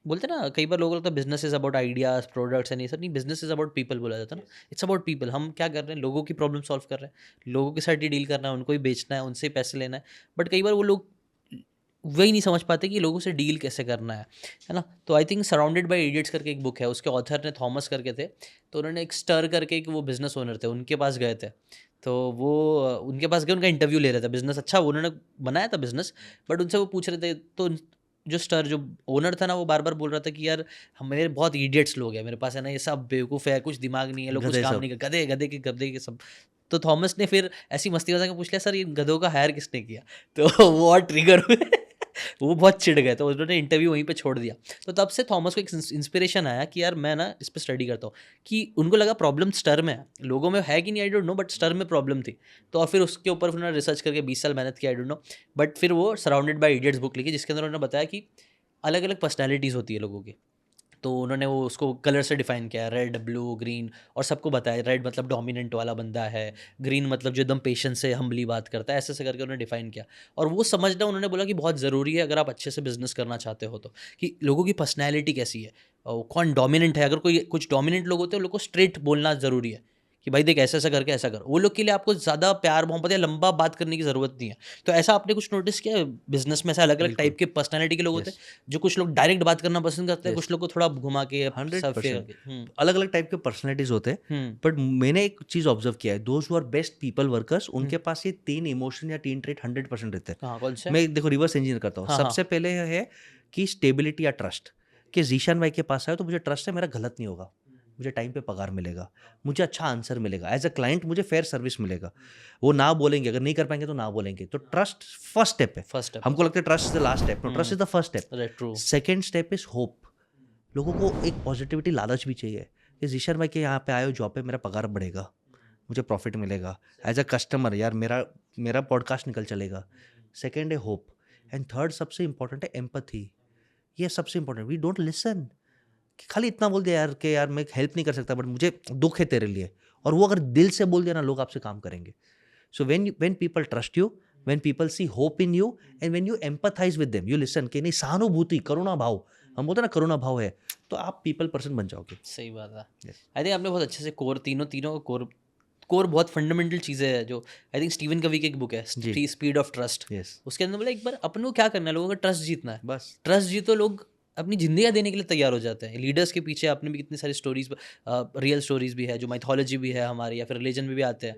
बोलते हैं ना, कई बार लोगों को लगता है business is about ideas products and ये सब नहीं, बिजनेस इज अबाउट पीपल बोला जाता है ना। It's about people. हम क्या कर रहे हैं, लोगों की प्रॉब्लम सॉल्व कर रहे हैं, लोगों के साथ ही डील करना है, उनको ही बेचना है, उनसे ही पैसे लेना है। बट कई बार वो लोग वही नहीं समझ पाते कि लोगों से डील कैसे करना है ना। तो I think surrounded by idiots करके एक बुक है, उसके ऑथर ने थॉमस करके थे। तो उन्होंने एक स्टर करके एक वो बिजनेस ओनर थे, उनके पास गए थे। तो वो उनके पास गए, उनका इंटरव्यू ले रहे थे, बिजनेस अच्छा उन्होंने बनाया था बिजनेस। बट उनसे वो पूछ रहे थे, तो जो स्टर जो ओनर था ना, वो बार बार बोल रहा था कि यार हम मेरे बहुत इडियट्स लोग हैं, मेरे पास है ना, ये सब बेवकूफ़ है, कुछ दिमाग नहीं है, लोग कुछ गधे काम सब। नहीं कर, गधे गधे के गधे के सब। तो थॉमस ने फिर ऐसी मस्ती मजाक में पूछ लिया, सर ये गधों का हायर किसने किया? तो वो और ट्रिगर हुए। वो बहुत चिढ़ गए, तो उन्होंने इंटरव्यू वहीं पे छोड़ दिया। तो तब से थॉमस को एक इंस्पिरेशन आया कि यार मैं ना इस पे स्टडी करता हूँ, कि उनको लगा प्रॉब्लम स्टर में है, लोगों में है कि नहीं आई डोंट नो, बट स्टर में प्रॉब्लम थी। तो और फिर उसके ऊपर उन्होंने रिसर्च करके 20 साल मेहनत की, आई डोंट नो। बट फिर वो सराउंडेड बाय इडियट्स बुक लिखी, जिसके अंदर उन्होंने बताया कि अलग अलग पर्सनैलिटीज़ होती है लोगों की। तो उन्होंने वो उसको कलर से डिफाइन किया, रेड ब्लू ग्रीन, और सबको बताया रेड मतलब डोमिनेंट वाला बंदा है, ग्रीन मतलब जो एकदम पेशेंस से हम्बली बात करता है, ऐसे ऐसे करके उन्होंने डिफाइन किया। और वो समझना उन्होंने बोला कि बहुत ज़रूरी है अगर आप अच्छे से बिजनेस करना चाहते हो तो, कि लोगों की पर्सनैलिटी कैसी है, और कौन डोमिनेंट है। अगर कोई कुछ डोमिनेंट लोग होते हैं, लोग को स्ट्रेट बोलना ज़रूरी है कि भाई देख ऐसा ऐसा करके ऐसा कर। वो लोग के लिए आपको ज़्यादा प्यार मोहब्बत या लंबा बात करने की ज़रूरत नहीं है। तो ऐसा आपने कुछ नोटिस किया है बिजनेस में, ऐसा अलग अलग बिल्कुल। टाइप के पर्सनैलिटी के लोग होते हैं, यस। जो कुछ लोग डायरेक्ट बात करना पसंद करते हैं, यस। कुछ लोग को थोड़ा घुमा के हंड्रेड सब फेयर परसेंट करके। अलग अलग टाइप के पर्सनैलिटीज होते हैं। हुँ, बट मैंने एक चीज ऑब्जर्व किया है, those who are best people workers, हुँ। उनके पास ये तीन इमोशन या तीन ट्रेट 100% रहते हैं। कहाँ, कौन से? मैं देखो रिवर्स इंजीनियर करता हूँ। हाँ, सबसे हाँ। पहले है कि स्टेबिलिटी या ट्रस्ट, कि जीशान भाई के पास आए तो मुझे ट्रस्ट है, मेरा गलत नहीं होगा, मुझे टाइम पे पगार मिलेगा, मुझे अच्छा आंसर मिलेगा, एज अ क्लाइंट मुझे फेयर सर्विस मिलेगा। वो ना बोलेंगे, अगर नहीं कर पाएंगे तो ना बोलेंगे। तो ट्रस्ट फर्स्ट स्टेप है। First step. हमको लगता है trust is the last step, no, trust हुँ, is the first step. Right, true. Second step is hope. लोगों को एक पॉजिटिविटी लालच भी चाहिए कि जीशन भाई के यहाँ पे आए हो जॉब पे, मेरा पगार बढ़ेगा, मुझे प्रॉफिट मिलेगा, एज अ कस्टमर यार मेरा मेरा पॉडकास्ट निकल चलेगा। सेकेंड है होप। एंड थर्ड सबसे इंपॉर्टेंट है एम्पथी। ये सबसे इंपॉर्टेंट, वी डोंट लिसन। कि खाली इतना बोल दिया यार कि यार मैं हेल्प नहीं कर सकता, बट मुझे दुख है तेरे लिए, और वो अगर दिल से बोल दिया ना, लोग आपसे काम करेंगे। So when people trust you, when people see hope in you, and when you empathise with them, you listen, कि नहीं सहानुभूति करुणा भाव, हम बोलते हैं ना करुणा भाव है, तो आप पीपल पर्सन बन जाओगे। सही बात है। यस। आई थिंक आपने बहुत अच्छे से कोर तीनों तीनों का कोर कोर बहुत फंडामेंटल चीज़ें हैं, जो आई थिंक स्टीवन कवी की एक बुक है, जी। Speed of trust. यस। उसके अंदर बोला एक बार अपन को क्या करना है, लोगों का ट्रस्ट जीतना है। बस। ट्रस्ट जीतो, लोग अपनी ज़िंदगियाँ देने के लिए तैयार हो जाते हैं। लीडर्स के पीछे आपने भी कितनी सारी स्टोरीज़, रियल स्टोरीज़ भी है, जो माइथोलॉजी भी है हमारी, या फिर रिलीजन में भी आते हैं,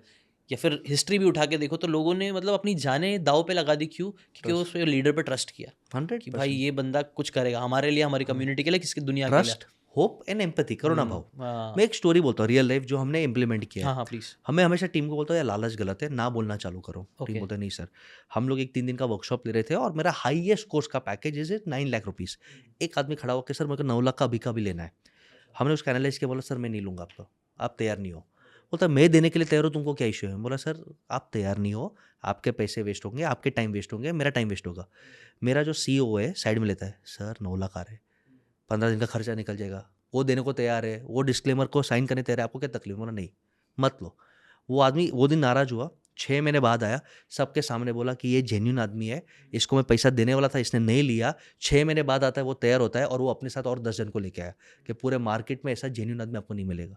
या फिर हिस्ट्री भी उठा के देखो, तो लोगों ने मतलब अपनी जानें दाँव पे लगा दी। क्यों? क्योंकि ट्रस्ट। उस लीडर पे ट्रस्ट किया हंड्रेड कि भाई परसेंट ये बंदा कुछ करेगा हमारे लिए, हमारी कम्युनिटी के लिए, किसकी दुनिया के लिए। ट्रस्ट, होप एंड एम्पैथी, करुणा भाव। हाँ। मैं एक स्टोरी बोलता हूँ रियल लाइफ जो हमने इम्प्लीमेंट किया है। हाँ, हाँ, प्लीज़। हमें हमेशा टीम को बोलता है यार लालच गलत है, ना बोलना चालू करो। Team okay. बोलता है नहीं सर। हम लोग एक 3 दिन का वर्कशॉप ले रहे थे, और मेरा हाईएस्ट कोर्स का पैकेज इज 9 लाख रुपीज़। एक आदमी खड़ा होकर सर मेरे को 9 लाख का अभी का भी लेना है। हमने उसका एनालाइज किया, बोला सर मैं नहीं लूँगा आपका, आप तैयार नहीं हो। बोलता मैं देने के लिए तैयार हूँ, तुमको क्या इशू है? बोला सर आप तैयार नहीं हो, आपके पैसे वेस्ट होंगे, आपके टाइम वेस्ट होंगे, मेरा टाइम वेस्ट होगा। मेरा जो सीईओ है साइड में लेता है, सर 9 लाख आ रहे, 15 दिन का खर्चा निकल जाएगा। वो देने को तैयार है, वो डिस्क्लेमर को साइन करने तैयार है, आपको क्या तकलीफ? बोला नहीं, मत लो। वो आदमी वो दिन नाराज हुआ। 6 महीने बाद आया, सबके सामने बोला कि ये जेन्यून आदमी है, इसको मैं पैसा देने वाला था, इसने नहीं लिया। 6 महीने बाद आता है, वो तैयार होता है, और वो अपने साथ और 10 जन को लेके आया कि पूरे मार्केट में ऐसा जेन्यून आदमी आपको नहीं मिलेगा।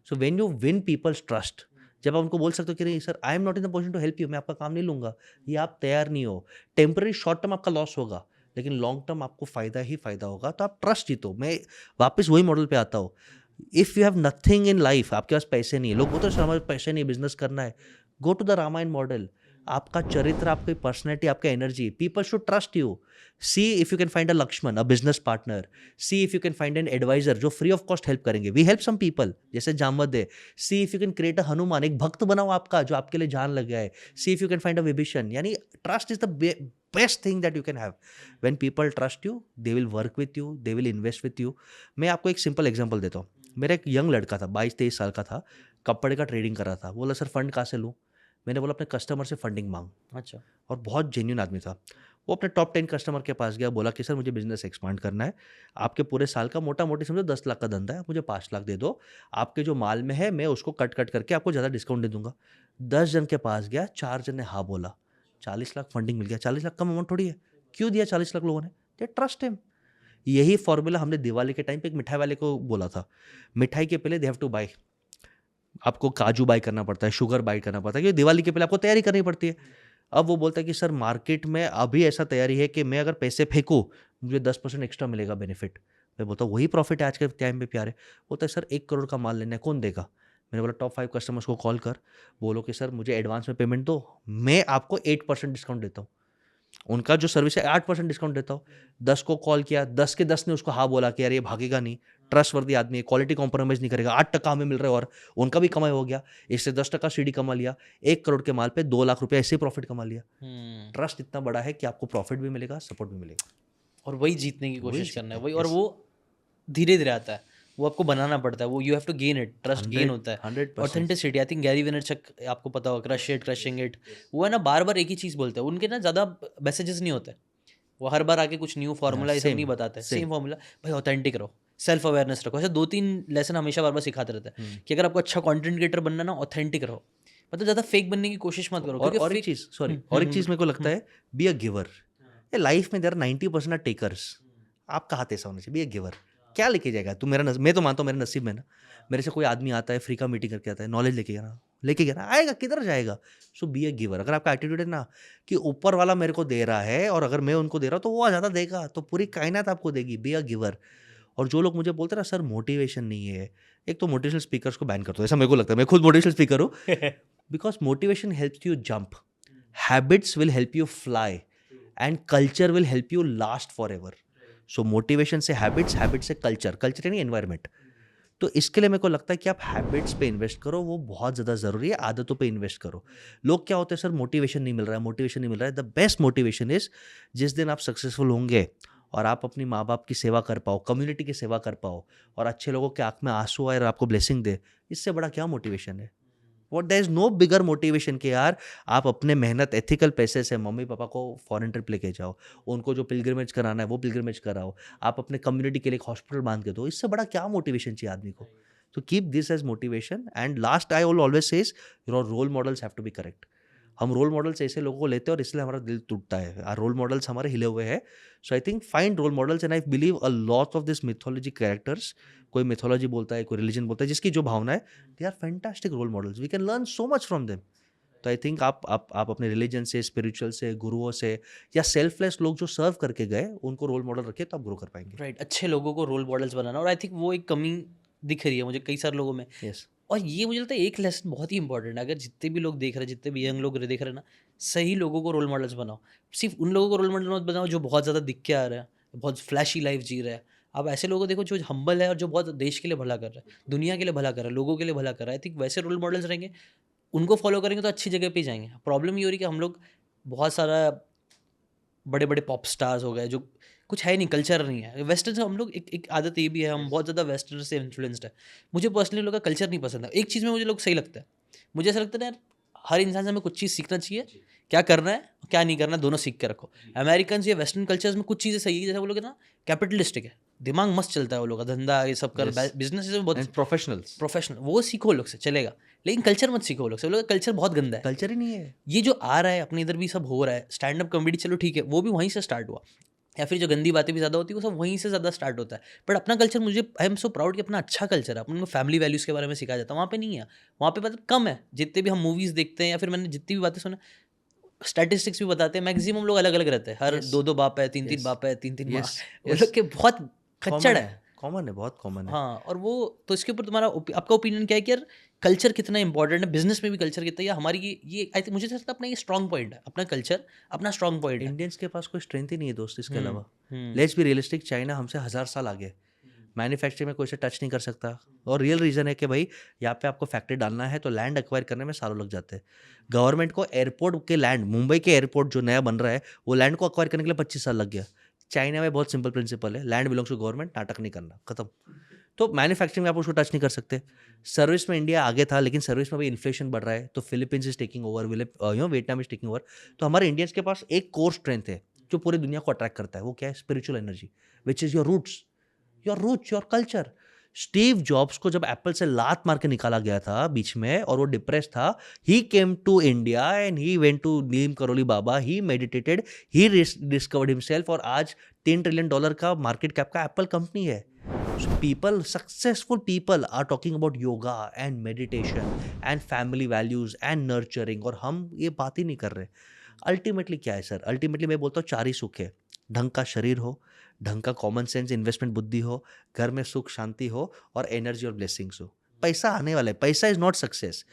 So when you win people's trust, जब आप उनको बोल सकते हो कि नहीं sir I am not in the position to help you, मैं आपका काम नहीं लूंगा, ये आप तैयार नहीं हो, टेम्पररी शॉर्ट टर्म आपका लॉस होगा, लेकिन लॉन्ग टर्म आपको फायदा ही फायदा होगा, तो आप ट्रस्ट जीतो। मैं वापस वही मॉडल पे आता हूँ। If you have nothing in life, आपके पास पैसे नहीं है, लोग बोलते हैं "सर, हमारे पास पैसे नहीं, बिजनेस करना है", go to the Ramayana model. आपका चरित्र, आपकी पर्सनैलिटी, आपका energy, people should trust you. See if you can find a Lakshman, a business partner. See if you can find an adviser जो फ्री ऑफ कॉस्ट हेल्प करेंगे। We help some people, जैसे जामवद है। See if you can create a Hanuman, एक भक्त बनाओ आपका जो आपके लिए जान लग गया है। See if you can find a Vibhishan. यानी trust is the best thing that you can have. When people trust you, they will work with you, they will invest with you. मैं आपको एक सिंपल एग्जांपल देता हूँ। मेरा एक young लड़का था, 22-23 साल का था, कपड़े का ट्रेडिंग कर रहा था। बोला सर फंड कहाँ से लूँ? मैंने बोला अपने कस्टमर से फंडिंग मांग। अच्छा। और बहुत जेन्युइन आदमी था। वो अपने टॉप 10 कस्टमर के पास गया, बोला कि सर मुझे बिजनेस एक्सपांड करना है, आपके पूरे साल का मोटा मोटी समझो 10 लाख का धंधा है, मुझे 5 लाख दे दो, आपके जो माल में है मैं उसको कट कट करके आपको ज़्यादा डिस्काउंट दे दूंगा। 10 जन के पास गया, 4 जन ने हाँ बोला, 40 लाख फंडिंग मिल गया। 40 लाख कम अमाउंट थोड़ी है। क्यों दिया 40 लाख लोगों ने? They trust him. यही फॉर्मूला हमने दिवाली के टाइम पे एक मिठाई वाले को बोला था। मिठाई के पहले दे हैव टू बाय, आपको काजू बाय करना पड़ता है, शुगर बाय करना पड़ता है, क्योंकि दिवाली के पहले आपको तैयारी करनी पड़ती है। अब वो बोलता है कि सर मार्केट में अभी ऐसा तैयारी है कि मैं अगर पैसे फेंकूँ मुझे 10% एक्स्ट्रा मिलेगा बेनिफिट। मैं बोलता हूँ वही प्रॉफिट है आज के टाइम पे प्यारे। बोलता है सर 1 करोड़ का माल लेना है, कौन देगा? मैंने बोला टॉप 5 कस्टमर्स को कॉल कर, बोलो कि सर मुझे एडवांस में पेमेंट दो, मैं आपको 8% डिस्काउंट देता हूँ। उनका जो सर्विस है 8% डिस्काउंट देता हूँ। 10 को कॉल किया, 10 के 10 ने उसको हाँ बोला कि यार ये भागेगा नहीं, ट्रस्टवर्दी आदमी है, क्वालिटी कॉम्प्रोमाइज़ नहीं करेगा, 8% हमें मिल रहा है और उनका भी कमाई हो गया। इससे 10% सीडी कमा लिया, 1 करोड़ के माल पे 2 लाख रुपये ऐसे ही प्रॉफिट कमा लिया। ट्रस्ट इतना बड़ा है कि आपको प्रॉफिट भी मिलेगा, सपोर्ट भी मिलेगा। और वही जीतने की वही कोशिश करना है, जीतना वही। है, और yes. वो धीरे धीरे आता है, वो आपको बनाना पड़ता है, वो you have to gain it, trust gain 100 होता है। 100%। Authenticity, I think Gary Vaynerchuk, आपको पता होगा, क्रश इट क्रशिंग इट, वो है ना बार बार एक ही चीज़ बोलते हैं। उनके ना ज़्यादा मैसेजेस नहीं होते, वो हर बार आके कुछ न्यू फार्मूला ये सब same, नहीं बताते, same। Same formula. भाई ऑथेंटिक रहो, सेल्फ अवेयरनेस रखो, ऐसे 2-3 लेसन हमेशा बार बार सिखाते रहते हैं कि अगर आपको अच्छा कंटेंट क्रिएटर बनना ना, ऑथेंटिक रहो, मतलब ज़्यादा फेक बनने की कोशिश मत करो, क्योंकि और एक फेक। चीज़, सॉरी, और एक चीज़ मेरे को लगता है, बी अ गिवर। ये लाइफ में देयर 90% आर टेकर्स। आपका हाथ ऐसा होना चाहिए, बी अ गिवर। क्या लेके जाएगा तू? मैं तो मानता हूँ मेरे नसीब में ना, मेरे से कोई आदमी आता है, फ्री का मीटिंग करके आता है, नॉलेज लेके गया ना, आएगा, किधर जाएगा? सो बी अ गिवर। अगर आपका एटीट्यूड है ना कि ऊपर वाला मेरे को दे रहा है और अगर मैं उनको दे रहा हूँ तो वो ज़्यादा देगा, तो पूरी कायनात आपको देगी। Be a giver. और जो लोग मुझे बोलते हैं ना सर मोटिवेशन नहीं है, एक तो मोटिवेशनल स्पीकर्स को बैन कर दो, ऐसा मेरे को लगता है। मैं खुद मोटिवेशनल स्पीकर हूँ, because motivation helps you jump, habits will help you fly, and culture will help you last for ever. So motivation से हैबिट्स, हैबिट से कल्चर, कल्चर यानी एनवायरमेंट। तो इसके लिए मेरे को लगता है कि आप हैबिट्स पे इन्वेस्ट करो, वो बहुत ज़्यादा ज़रूरी है। आदतों पे इन्वेस्ट करो। लोग क्या होते हैं, सर मोटिवेशन नहीं मिल रहा है, मोटिवेशन नहीं मिल रहा है। द बेस्ट मोटिवेशन इज जिस दिन आप सक्सेसफुल होंगे और आप अपनी माँ बाप की सेवा कर पाओ, कम्युनिटी की सेवा कर पाओ, और अच्छे लोगों के आँख में आंसू आए और आपको ब्लेसिंग दे, इससे बड़ा क्या मोटिवेशन है? What there is no bigger motivation कि यार आप अपने मेहनत एथिकल पैसे से मम्मी पापा को फॉरेन ट्रिप लेके जाओ, उनको जो पिलग्रिमेज कराना है वो पिलग्रिमेज कराओ, आप अपने कम्युनिटी के लिए एक हॉस्पिटल बांध के दो। इससे बड़ा क्या मोटिवेशन चाहिए आदमी को? तो keep this as motivation. And last I will always says your role models have to be correct. हम रोल मॉडल्स ऐसे लोगों को लेते हैं और इसलिए हमारा दिल टूटता है। आर रोल मॉडल्स हमारे हिले हुए हैं। So I think find role models, and I believe a lot of this mythology characters, कोई मिथोलॉजी बोलता है, कोई रिलीजन बोलता है, जिसकी जो भावना है, they are fantastic role models, we can learn so much from them. तो आई थिंक आप अपने रिलीजन से, स्पिरिचुअल से, गुरुओं से, या सेल्फलेस लोग जो सर्व करके गए, उनको रोल मॉडल रखे तो आप ग्रो कर पाएंगे। राइट, अच्छे लोगों को रोल मॉडल्स बनाना, और आई थिंक वो एक कमी दिख रही है मुझे कई सारे लोगों में। यस। और ये मुझे लगता है एक लेसन बहुत ही इंपॉर्टेंट है, अगर जितने भी लोग देख रहे हैं, जितने भी यंग लोग देख रहे हैं ना, सही लोगों को रोल मॉडल्स बनाओ। सिर्फ उन लोगों को रोल मॉडल मत बनाओ जो बहुत ज़्यादा दिख के आ रहा है, बहुत फ्लैशी लाइफ जी रहा है। आप ऐसे लोगों को देखो जो हम्बल है और जो बहुत देश के लिए भला कर रहा है, दुनिया के लिए भला कर रहा है, लोगों के लिए भला कर रहा है। आई थिंक वैसे रोल मॉडल्स रहेंगे, उनको फॉलो करेंगे तो अच्छी जगह पे ही जाएंगे। प्रॉब्लम ये हो रही है कि हम लोग बहुत सारा बड़े बड़े पॉप स्टार्स हो गए जो कुछ है नहीं, कल्चर नहीं है। वेस्टर्न से हम लोग एक आदत ये भी है, हम बहुत ज़्यादा वेस्टर्न से इन्फ्लुएंस्ड है। मुझे पर्सनली लोग का कल्चर नहीं पसंद है। एक चीज़ में मुझे लोग सही लगता है, मुझे ऐसा लगता है ना यार, हर इंसान से हमें कुछ चीज़ सीखना चाहिए, क्या करना है क्या नहीं करना, दोनों सीख के रखो। अमेरिकन या वेस्टर्न कल्चर्स में कुछ चीज़ें सही है, जैसे वो लोग है ना कैपिटलिस्टिक है, दिमाग मस्त चलता है वो लोग का, धंधा ये सब कर, बिजनेस में बहुत एंड प्रोफेशनल्स। प्रोफेशनल, वो सीखो वो लोग से चलेगा, लेकिन कल्चर मत सीखो वो लोग से। वो लोग का कल्चर बहुत गंदा है। कल्चर ही नहीं है। ये जो आ रहा है अपने इधर भी सब हो रहा है, स्टैंड अप कॉमेडी, चलो ठीक है, वो भी वहीं से स्टार्ट हुआ, या फिर जो गंदी बातें भी ज़्यादा होती है वो सब वहीं से ज़्यादा स्टार्ट होता है। बट अपना कल्चर, मुझे आई एम सो प्राउड कि अपना अच्छा कल्चर है, अपन को फैमिली वैल्यूज़ के बारे में सिखाया जाता है, वहाँ पे नहीं है। वहाँ पे मतलब कम है, जितने भी हम मूवीज़ देखते हैं या फिर मैंने जितनी भी बातें सुना, स्टैटिस्टिक्स भी बताते हैं, मैक्सिमम लोग अलग अलग रहते हैं, हर Yes. 2-2 बाप है, 3-3 Yes. बाप है, 3-3 माँ, Yes. वो Yes. लोग के बहुत खच्चड़ है। कॉमन है, बहुत कॉमन है। हाँ, और वो तो इसके ऊपर तुम्हारा आपका ओपिनियन क्या है कि यार कल्चर कितना इंपॉर्टेंट है, बिजनेस में भी कल्चर कितना है, या हमारी ये आई थिंक मुझे ऐसा लगता है अपना ये स्ट्रॉन्ग पॉइंट है, अपना कल्चर अपना स्ट्रॉन्ग पॉइंट है। इंडियंस के पास कोई स्ट्रेंथ ही नहीं है दोस्त इसके अलावा। हम्म, लेट्स बी रियलिस्टिक, चाइना हमसे 1000 साल आगे, मैन्युफैक्चरिंग में कोई से टच नहीं कर सकता। और रियल रीज़न है कि भाई यहाँ पे आपको फैक्ट्री डालना है तो लैंड एक्वायर करने में सालों लग जाते हैं। गवर्नमेंट को एयरपोर्ट के लैंड, मुंबई के एयरपोर्ट जो नया बन रहा है, वो लैंड को एक्वायर करने के लिए 25 साल लग गया। चाइना में बहुत सिंपल प्रिंसिपल है, लैंड बिलोंग्स टू गवर्नमेंट, नाटक नहीं करना, खत्म। तो मैन्युफैक्चरिंग में आप उसको टच नहीं कर सकते। सर्विस में इंडिया आगे था, लेकिन सर्विस में भी इन्फ्लेशन बढ़ रहा है, तो Philippines is taking over, Vietnam is taking over. तो हमारे इंडियंस के पास एक कोर स्ट्रेंथ है जो पूरी दुनिया को अट्रैक्ट करता है, वो क्या है? Spiritual energy, which is your roots, your culture. Steve Jobs को जब एप्पल से लात मार के निकाला गया था बीच में और वो डिप्रेस था, he came to India and he went to Neem Karoli Baba, he meditated, he discovered himself, और आज $10 ट्रिलियन का मार्केट कैप का एप्पल कंपनी है. So people, successful people are talking about yoga and meditation and family values and nurturing, और हम ये बात ही नहीं कर रहे. अल्टीमेटली क्या है सर? अल्टीमेटली मैं बोलता हूँ 4 ही सुख है. ढंग का शरीर हो, ढंग का कॉमन सेंस इन्वेस्टमेंट बुद्धि हो, घर में सुख शांति हो, और एनर्जी और ब्लेसिंग्स हो. पैसा आने वाला है. पैसा इज नॉट सक्सेस.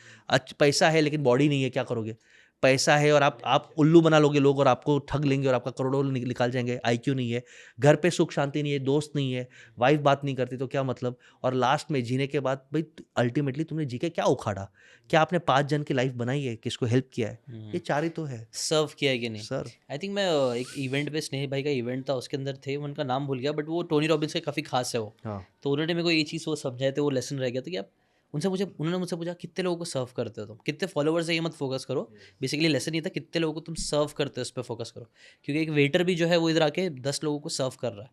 पैसा है लेकिन बॉडी नहीं है, क्या करोगे? पैसा है और आप उल्लू बना लोगे लोग और आपको ठग लेंगे और आपका करोड़ों निकाल जाएंगे. आईक्यू नहीं है, घर पे सुख शांति नहीं है, दोस्त नहीं है, वाइफ बात नहीं करती, तो क्या मतलब? और लास्ट में जीने के बाद भाई अल्टीमेटली तुमने जी के क्या उखाड़ा? क्या आपने 5 जन की लाइफ बनाई है? किसको हेल्प किया है? ये 4 ही तो है सर्व किया है कि नहीं सर. आई थिंक मैं एक इवेंट पे स्नेह भाई का इवेंट था, उसके अंदर थे, उनका नाम भूल गया, बट वो टोनी रॉबिन्स के काफ़ी खास है वो. हाँ. तो उन्होंने मेरे को ये चीज़ वो समझाए थे, वो लेसन रह गया था कि आप उन्होंने मुझसे पूछा कितने लोगों को सर्व करते हो तुम, कितने फॉलोवर्स है ये मत फोकस करो. बेसिकली लेसन ये था कितने लोगों को तुम सर्व करते हो उस पर फोकस करो. क्योंकि एक वेटर भी जो है वो इधर आके 10 लोगों को सर्व कर रहा है,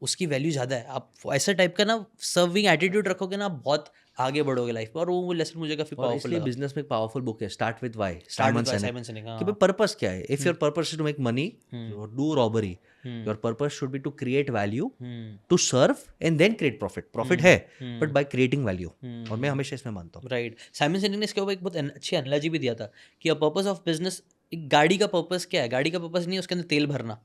उसकी वैल्यू ज़्यादा है. आप ऐसा टाइप का ना सर्विंग एटीट्यूड रखोगे ना, आप बहुत आगे बढ़ोगे लाइफ में. और वो लेसन मुझे काफ़ी और पावरफुल इसलिए लगा. बिजनेस में एक पावरफुल बुक है, start with why, Simon Simon Sinek. Sinek, कि हाँ. भाई पर्पस क्या है? If your purpose is to make money, do robbery. Your purpose should be to create value, to serve and then create profit. Profit है but by creating value, और मैं हमेशा इसमें मानता हूँ. राइट. साइमन सिनेक ने इसके ऊपर एक बहुत अच्छी एनालॉजी भी दिया था कि अ पर्पस ऑफ बिजनेस, एक गाड़ी का पर्पस क्या है? गाड़ी का पर्पस नहीं है उसके अंदर तेल भरना.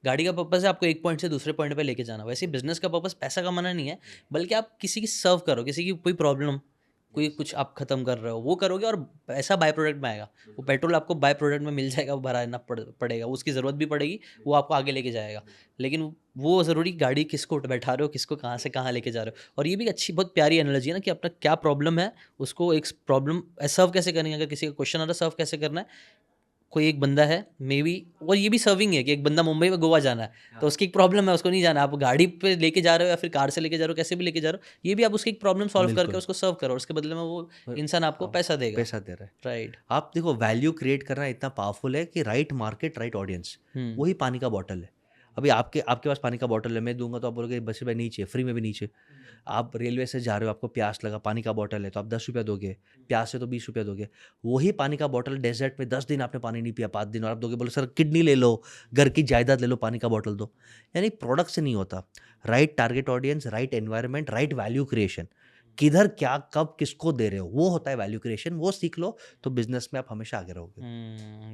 गाड़ी का पर्पस है आपको एक पॉइंट से दूसरे पॉइंट पे लेके जाना. वैसे बिजनेस का पर्पस पैसा कमाना नहीं है, बल्कि आप किसी की सर्व करो, किसी की कोई प्रॉब्लम, कोई कुछ आप खत्म कर रहे हो वो करोगे, और पैसा बाय प्रोडक्ट में आएगा. वो पेट्रोल आपको बाय प्रोडक्ट में मिल जाएगा, वो भराना पड़ेगा, उसकी ज़रूरत भी पड़ेगी, वो आपको आगे लेके जाएगा. लेकिन वो ज़रूरी गाड़ी किसको बैठा रहे हो, किसको कहाँ से कहाँ लेके जा रहे हो. और ये भी अच्छी बहुत प्यारी एनालॉजी है ना कि अपना क्या प्रॉब्लम है, उसको एक प्रॉब्लम सर्व कैसे करेंगे. अगर किसी का क्वेश्चन आ रहा है सर्व कैसे करना है, कोई एक बंदा है मे बी, और ये भी सर्विंग है कि एक बंदा मुंबई में गोवा जाना है, तो उसकी एक प्रॉब्लम है, उसको नहीं जाना, आप गाड़ी पे लेके जा रहे हो या फिर कार से लेके जा रहे हो, कैसे भी लेके जा रहे हो, ये भी आप उसकी एक प्रॉब्लम सॉल्व करके उसको सर्व करो, और उसके बदले में वो इंसान आपको पैसा देगा. पैसा दे रहा है. राइट. आप देखो, वैल्यू क्रिएट करना इतना पावरफुल है कि राइट मार्केट, राइट ऑडियंस, वही पानी का बॉटल है. अभी आपके पास पानी का बॉटल है, मैं दूंगा तो आप बोलोगे बस भाई नीचे, फ्री में भी नीचे. आप रेलवे से जा रहे हो, आपको प्यास लगा, पानी का बॉटल है, तो आप 10 रुपया दोगे, प्यास है तो 20 रुपया दोगे. वही पानी का बॉटल डेजर्ट में 10 दिन आपने पानी नहीं पिया, 5 दिन, और आप दोगे, बोले सर किडनी ले लो, घर की जायदाद ले लो, पानी का बॉटल दो. यानी प्रोडक्ट से नहीं होता. Right target audience, right environment, right value creation, किधर क्या कब किसको दे रहे हो, वो होता है वैल्यू क्रिएशन. वो सीख लो तो बिजनेस में आप हमेशा आगे रहोगे.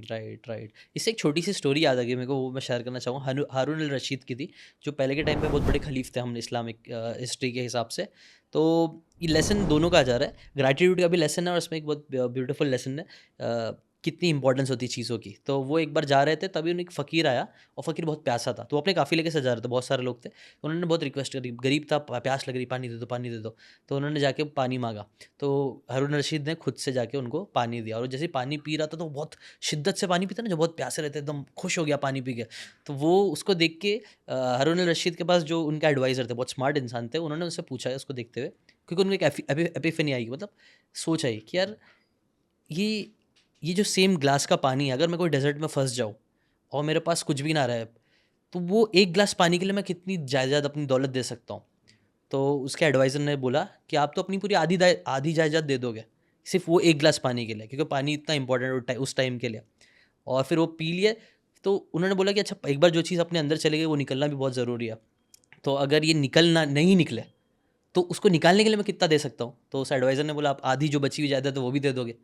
राइट. राइट. इससे एक छोटी सी स्टोरी याद आ गई मेरे को, वो मैं शेयर करना चाहूँगा. हारून अल रशीद की थी, जो पहले के टाइम पे बहुत बड़े खलीफ थे हम इस्लामिक हिस्ट्री के हिसाब से. तो ये लेसन दोनों का आ जा रहा है, ग्रैटिट्यूड का भी लेसन है, और इसमें एक बहुत ब्यूटीफुल लेसन है कितनी इंपॉर्टेंस होती है चीज़ों की. तो वो एक बार जा रहे थे, तभी उन्हें एक फ़कीर आया, और फ़कीर बहुत प्यासा था, तो वो अपने काफ़िले के साथ जा रहे थे, बहुत सारे लोग थे. तो उन्होंने बहुत रिक्वेस्ट करी, गरीब था, प्यास लग रही, पानी दे दो, पानी दे दो. तो उन्होंने जाके पानी मांगा, तो हारून रशीद ने खुद से जाके उनको पानी दिया. और जैसे ही पानी पी रहा था, तो वो बहुत शिद्दत से पानी पीता ना, जो बहुत प्यासे रहते, एकदम खुश हो गया पानी पी के. तो वो उसको देख के हारून रशीद के पास जो उनके एडवाइज़र थे, बहुत स्मार्ट इंसान थे, उन्होंने उससे पूछा उसको देखते हुए, क्योंकि उनको एक एपिफनी आई, मतलब सोच आई कि यार ये जो सेम ग्लास का पानी है, अगर मैं कोई डेजर्ट में फंस जाऊँ और मेरे पास कुछ भी ना रहे, तो वो एक ग्लास पानी के लिए मैं कितनी जायदाद अपनी दौलत दे सकता हूँ. तो उसके एडवाइज़र ने बोला कि आप तो अपनी पूरी आधी जायदाद दे दोगे सिर्फ वो एक ग्लास पानी के लिए, क्योंकि पानी इतना इंपॉर्टेंट उस टाइम के लिए. और फिर वो पी लिए. तो उन्होंने बोला कि अच्छा, एक बार जो चीज़ अपने अंदर चले गई, वो निकलना भी बहुत ज़रूरी है. तो अगर ये निकलना नहीं निकले, तो उसको निकालने के लिए मैं कितना दे सकता हूँ. तो उस एडवाइज़र ने बोला आप आधी जो बची हुई जायदाद है वो भी दे दोगे.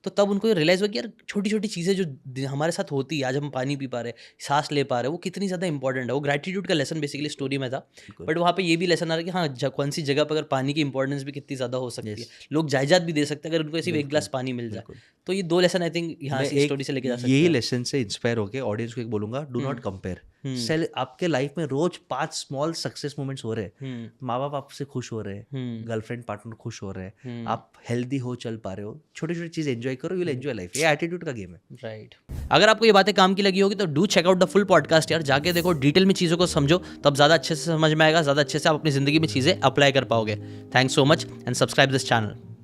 तो तब उनको रियलाइज़ हुआ कि यार छोटी छोटी चीज़ें जो हमारे साथ होती है, आज हम पानी पी पा रहे हैं, सांस ले पा रहे हैं, वो कितनी ज़्यादा इंपॉर्टेंट है. वो ग्रैटिट्यूड का लेसन बेसिकली स्टोरी में था. बट वहाँ पे ये भी लेसन आ रहा है कि हाँ, कौन सी जगह पर अगर पानी की इंपॉर्टेंस भी कितनी ज़्यादा हो सकती है. लोग जायदाद भी दे सकते हैं अगर उनको सिर्फ एक ग्लास पानी मिल जाए. तो ये 2 लेसन आई थिंक यहाँ से स्टोरी से लेके जा सकते हैं. यही लेसन से इंस्पायर होकर ऑडियंस को एक बोलूंगा, डू नॉट कंपेयर. सेल आपके लाइफ में रोज 5 स्मॉल सक्सेस मोमेंट्स हो रहे हैं, माँ बाप आपसे खुश हो रहे हैं, गर्लफ्रेंड पार्टनर खुश हो रहे हैं, आप हेल्दी हो, चल पा रहे हो, छोटी छोटी चीज़ एंजॉय करो, यू विल एंजॉय लाइफ. ये एटीट्यूड का गेम है. राइट. अगर आपको ये बातें काम की लगी होगी तो do check out the full podcast यार, जाके देखो, डिटेल में चीज़ों को समझो, तब ज़्यादा अच्छे से समझ में आएगा, ज़्यादा अच्छे से आप अपनी ज़िंदगी में चीज़ें अप्लाई कर पाओगे. Thanks so much and subscribe this channel.